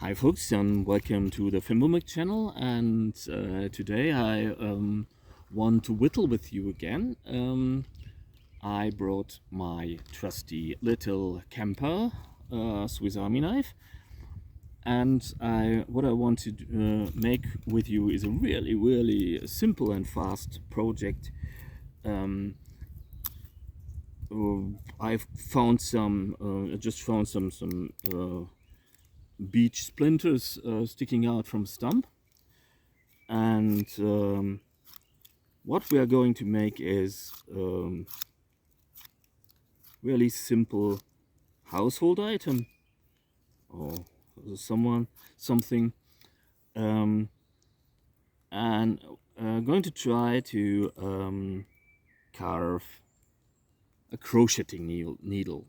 Hi folks, and welcome to the Filmbomic channel, and today I want to whittle with you again. I brought my trusty little Kemper Swiss Army knife, and what I want to make with you is a really simple and fast project. I've found some, just found some beech splinters sticking out from a stump, and what we are going to make is really simple household item or something, and going to try to carve a crocheting needle.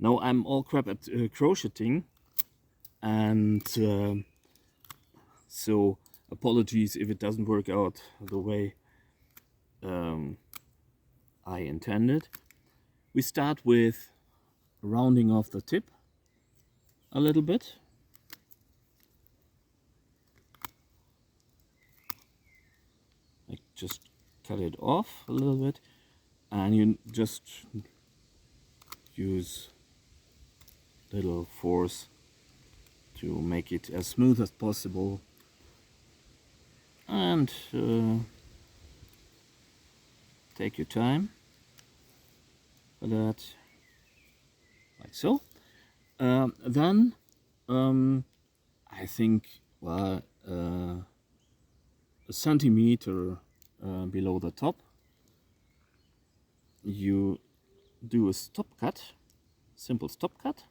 Now I'm all crap at crocheting, and so apologies if it doesn't work out the way I intended. We start with rounding off the tip a little bit. I just cut it off a little bit, and you just use little force to make it as smooth as possible, and take your time for that, like so. Then I think, well, a centimeter below the top, you do a stop cut, simple stop cut,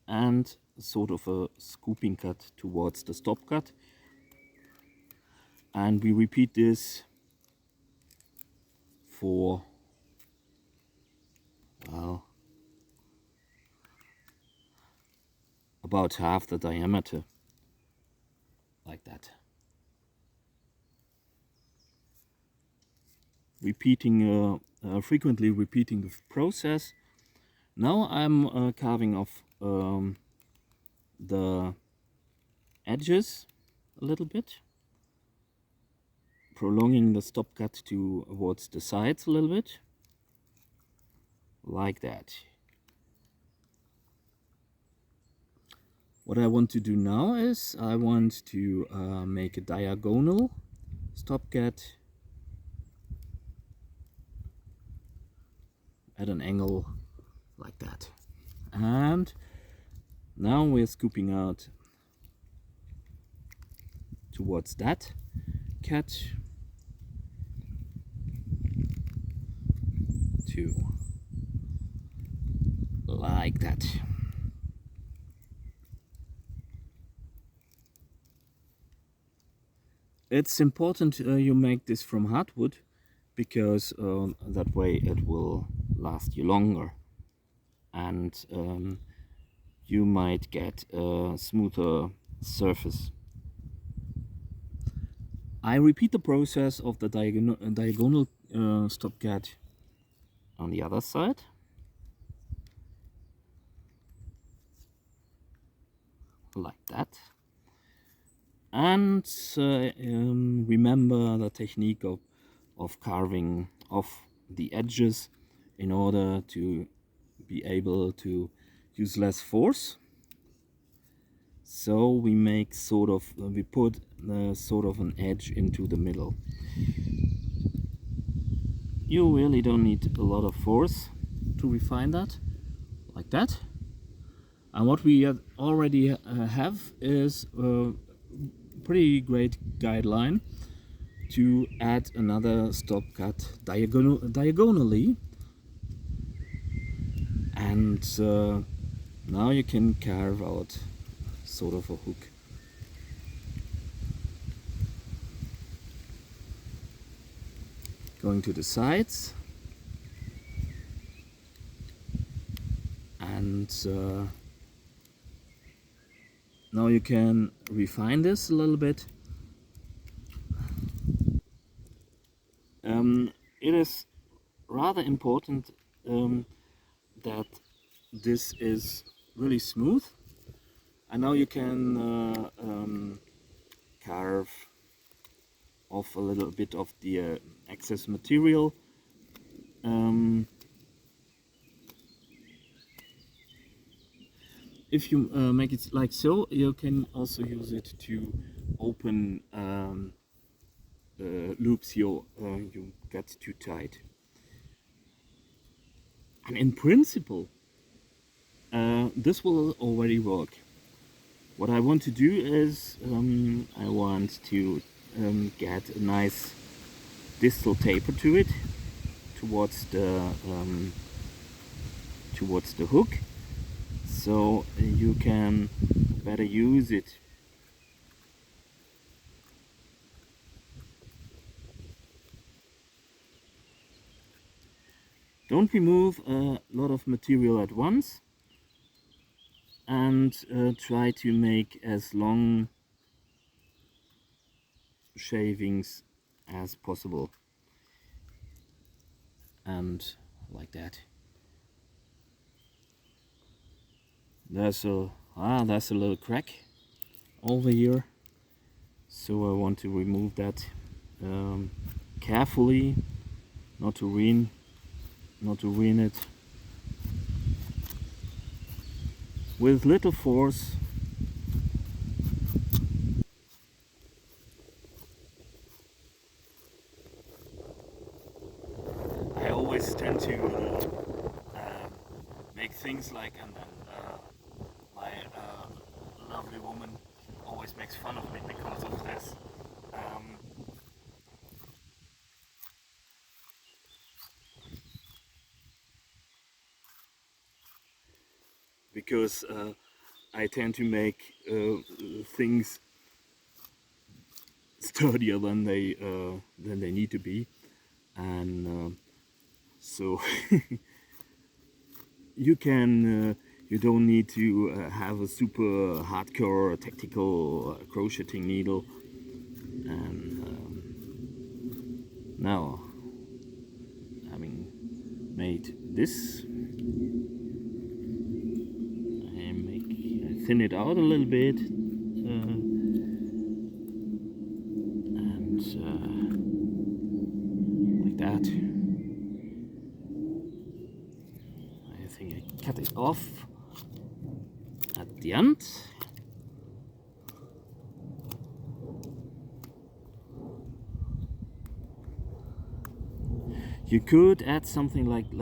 and sort of a scooping cut towards the stop cut, and we repeat this for, well, about half the diameter, like that. Frequently repeating the process. Now I'm carving off the edges a little bit, prolonging the stop cut towards the sides a little bit, like that. What I want to do now is I want to make a diagonal stop cut at an angle like that. And now we're scooping out towards that cut to like that. It's important you make this from hardwood, because that way it will last you longer, and you might get a smoother surface. I repeat the process of the diagonal stop cut on the other side. Like that. And remember the technique of carving off the edges in order to be able to use less force. So we make we put sort of an edge into the middle. You really don't need a lot of force to refine that, like that. And what we already have is a pretty great guideline to add another stop cut diagonally, and now you can carve out sort of a hook. Going to the sides, and now you can refine this a little bit. It is rather important that this is really smooth, And now you can carve off a little bit of the excess material. If you make it like so, you can also use it to open loops you get too tight. And in principle, this will already work. What I want to do is I want to get a nice distal taper to it towards the hook, so you can better use it. Don't remove a lot of material at once, and try to make as long shavings as possible, and like that. There's a little crack over here, so I want to remove that carefully, not to ruin it. With little force. I always tend to make things like, and my lovely woman always makes fun of me because of this. Because I tend to make things sturdier than they need to be, and so you don't need to have a super hardcore tactical crocheting needle. And now, having made this, I thin it out a little bit, and like that. I think I cut it off at the end. You could add something like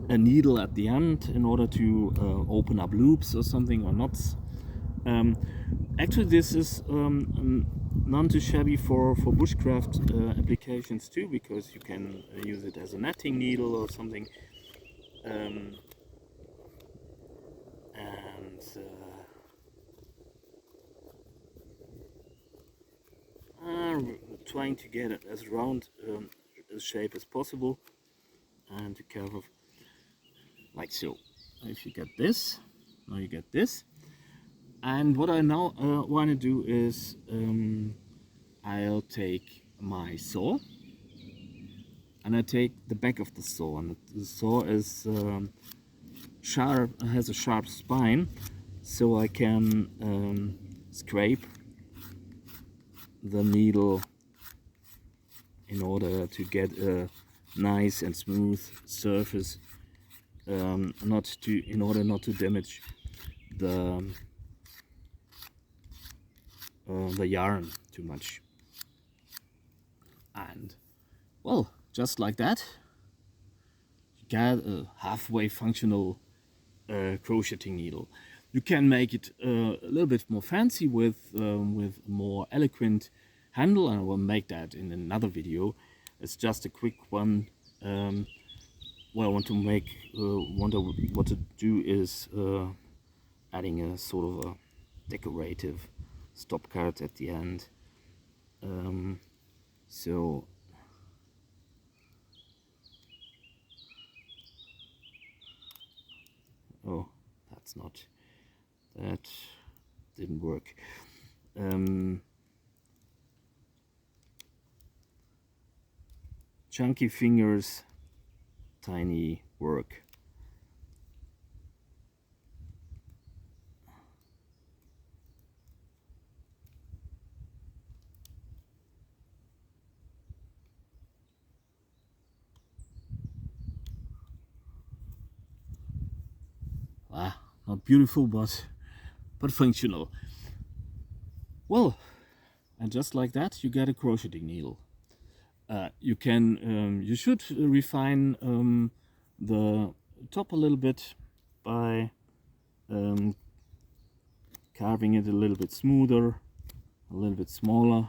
a needle at the end in order to open up loops or something, or knots. Actually, this is none too shabby for bushcraft applications too, because you can use it as a netting needle or something. And trying to get it as round a shape as possible, and to curve off like so. If you get this, now you get this. And what I now want to do is I'll take my saw, and I take the back of the saw, and the saw is sharp, has a sharp spine, so I can scrape the needle in order to get a nice and smooth surface, in order not to damage the yarn too much. And well, just like that, you get a halfway functional crocheting needle. You can make it a little bit more fancy with more eloquent handle, and I will make that in another video. It's just a quick one. What I want to make, what to do is adding a sort of a decorative stop card at the end. So oh, that didn't work. Chunky fingers, tiny work. not beautiful, but functional. Well, and just like that, you get a crocheting needle. You should refine the top a little bit by carving it a little bit smoother, a little bit smaller,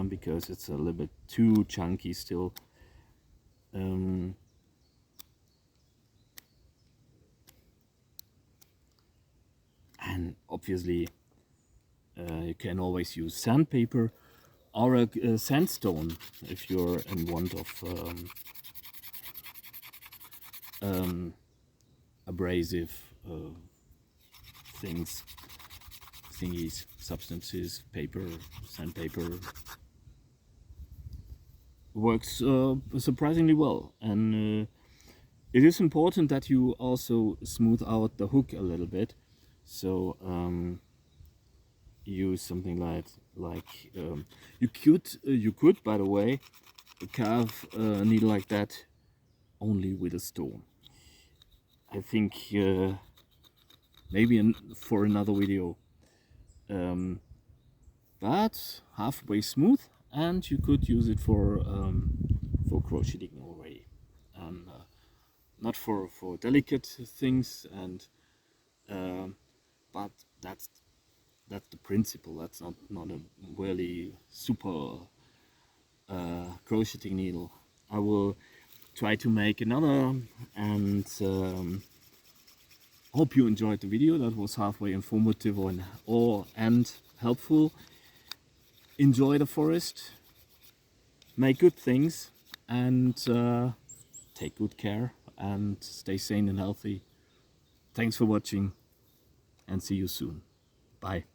because it's a little bit too chunky still. And obviously you can always use sandpaper or a sandstone if you're in want of abrasive thingies, substances. Paper, sandpaper works surprisingly well. And it is important that you also smooth out the hook a little bit. So use something like you could, by the way, carve a needle like that only with a stone. I think maybe for another video, but halfway smooth, and you could use it for crocheting already, and not for delicate things, and but that's the principle. That's not a really super crocheting needle. I will try to make another, and hope you enjoyed the video. That was halfway informative and helpful. Enjoy the forest, make good things, and take good care, and stay sane and healthy. Thanks for watching, and see you soon. Bye.